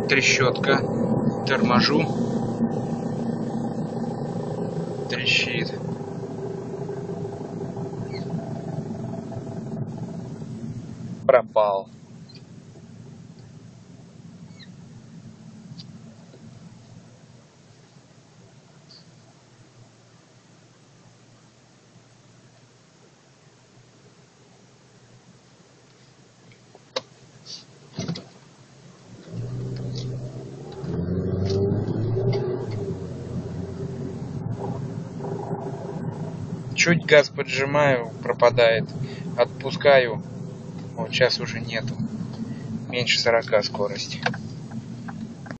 Трещотка. Торможу. Трещит. Пропал. Чуть газ поджимаю, пропадает. Отпускаю. Вот сейчас уже нету. Меньше 40 скорость.